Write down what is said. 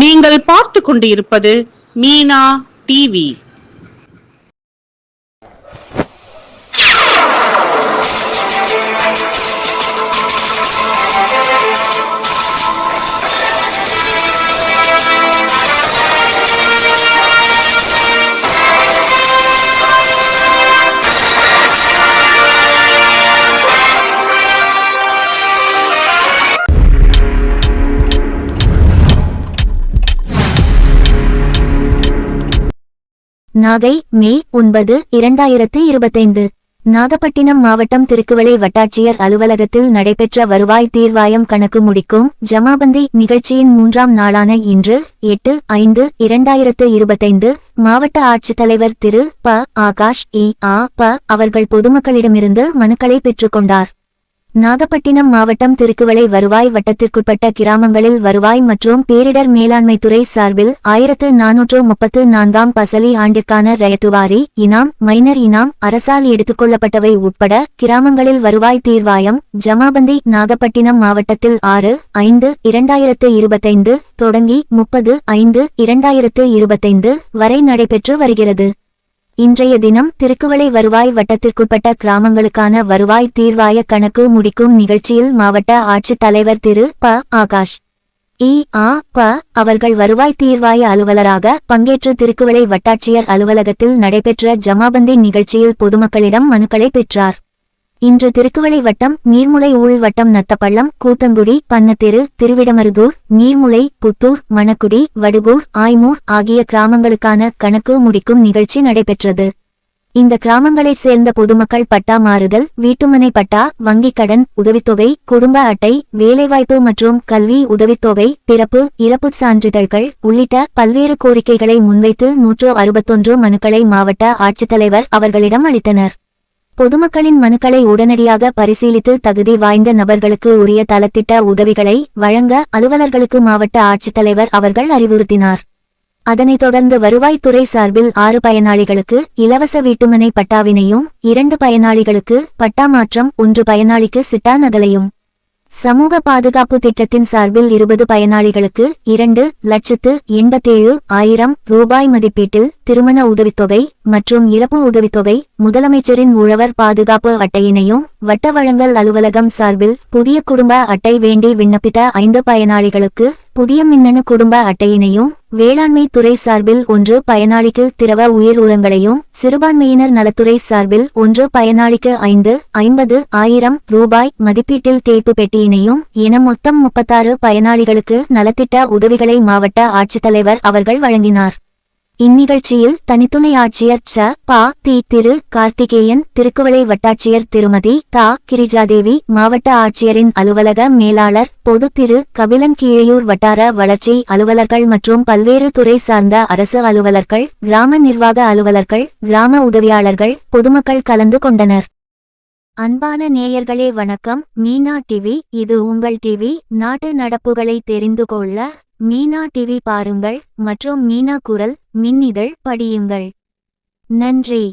நீங்கள் பார்த்து கொண்டிருப்பது மீனா டிவி. நாகை மே 9, 2025. நாகப்பட்டினம் மாவட்டம் திருக்குவளை வட்டாட்சியர் அலுவலகத்தில் நடைபெற்ற வருவாய் தீர்வாயம் கணக்கு முடிக்கும் ஜமாபந்தி நிகழ்ச்சியின் 3ஆம் நாளான இன்று 8/5/2025 மாவட்ட ஆட்சித்தலைவர் திரு ப. ஆகாஷ் ப. அவர்கள் பொதுமக்களிடமிருந்து மனுக்களை பெற்றுக்கொண்டார். நாகப்பட்டினம் மாவட்டம் திருக்குவளை வருவாய் வட்டத்திற்குட்பட்ட கிராமங்களில் வருவாய் மற்றும் பேரிடர் மேலாண்மைத்துறை சார்பில் 1434ஆம் பசலி ஆண்டிற்கான ரயத்துவாரி இனாம் மைனர் இனாம் அரசால் எடுத்துக்கொள்ளப்பட்டவை உட்பட கிராமங்களில் வருவாய் தீர்வாயம் ஜமாபந்தி நாகப்பட்டினம் மாவட்டத்தில் 6/5/2025 தொடங்கி 30/5/2025 வரை நடைபெற்று வருகிறது. இன்றைய தினம் திருக்குவளை வருவாய் வட்டத்திற்குட்பட்ட கிராமங்களுக்கான வருவாய் தீர்வாய கணக்கு முடிக்கும் நிகழ்ச்சியில் மாவட்ட ஆட்சித்தலைவர் திரு ப. ஆகாஷ் ப. அவர்கள் வருவாய் தீர்வாய அலுவலராக பங்கேற்று திருக்குவளை வட்டாட்சியர் அலுவலகத்தில் நடைபெற்ற ஜமாபந்தி நிகழ்ச்சியில் பொதுமக்களிடம் மனுக்களை பெற்றார். இன்று திருக்குவளை வட்டம் நீர்முலை ஊழ் வட்டம் நத்தப்பள்ளம் கூத்தங்குடி பன்னத்தெரு திருவிடமருதூர் நீர்முலை புத்தூர் மணக்குடி வடுகூர் ஆய்மூர் ஆகிய கிராமங்களுக்கான கணக்கு முடிக்கும் நிகழ்ச்சி நடைபெற்றது. இந்த கிராமங்களைச் சேர்ந்த பொதுமக்கள் பட்டா மாறுதல் வீட்டுமனை பட்டா வங்கிக் கடன் உதவித்தொகை குடும்ப அட்டை வேலைவாய்ப்பு மற்றும் கல்வி உதவித்தொகை பிறப்பு இறப்புச் சான்றிதழ்கள் உள்ளிட்ட பல்வேறு கோரிக்கைகளை முன்வைத்து 161 மனுக்களை மாவட்ட ஆட்சித்தலைவர் அவர்களிடம் அளித்தனர். பொதுமக்களின் மனுக்களை உடனடியாக பரிசீலித்து தகுதி வாய்ந்த நபர்களுக்கு உரிய தளத்திட்ட உதவிகளை வழங்க அலுவலர்களுக்கு மாவட்ட ஆட்சித்தலைவர் அவர்கள் அறிவுறுத்தினார். அதனைத் தொடர்ந்து வருவாய்த்துறை சார்பில் 6 பயனாளிகளுக்கு இலவச வீட்டுமனை பட்டாவினையும் 2 பயனாளிகளுக்கு பட்டா மாற்றம் 1 பயனாளிக்கு சிட்டா நகலையும் சமூக பாதுகாப்பு திட்டத்தின் சார்பில் 20 பயனாளிகளுக்கு 2,87,000 ரூபாய் மதிப்பீட்டில் திருமண உதவித்தொகை மற்றும் இறப்பு உதவித்தொகை முதலமைச்சரின் உழவர் பாதுகாப்பு அட்டையினையும் வட்ட வழங்கல் அலுவலகம் சார்பில் புதிய குடும்ப அட்டை வேண்டி விண்ணப்பித்த 5 பயனாளிகளுக்கு புதிய மின்னணு குடும்ப அட்டையினையும் வேளாண்மை துறை சார்பில் 1 பயனாளிக்கு திரவ உயிர் உரங்களையும் சிறுபான்மையினர் நலத்துறை சார்பில் 1 பயனாளிக்கு 50,000 ரூபாய் மதிப்பீட்டில் தேய்ப்பு பெட்டியினையும் என மொத்தம் 36 பயனாளிகளுக்கு நலத்திட்ட உதவிகளை மாவட்ட ஆட்சித்தலைவர் அவர்கள் வழங்கினார். இந்நிகழ்ச்சியில் தனித்துணை ஆட்சியர் ச. ப. திரு கார்த்திகேயன் திருக்குவளை வட்டாட்சியர் திருமதி தா. கிரிஜாதேவி மாவட்ட ஆட்சியரின் அலுவலக மேலாளர் பொது திரு கபிலன் கீழையூர் வட்டார வளர்ச்சி அலுவலர்கள் மற்றும் பல்வேறு துறை சார்ந்த அரசு அலுவலர்கள் கிராம நிர்வாக அலுவலர்கள் கிராம உதவியாளர்கள் பொதுமக்கள் கலந்து கொண்டனர். அன்பான நேயர்களே வணக்கம். மீனா டிவி இது உங்கள் டிவி. நாட்டு நடப்புகளை தெரிந்து கொள்ள மீனா டிவி பாருங்கள் மற்றும் மீனா குரல் மின்னிதழ் படியுங்கள். நன்றி.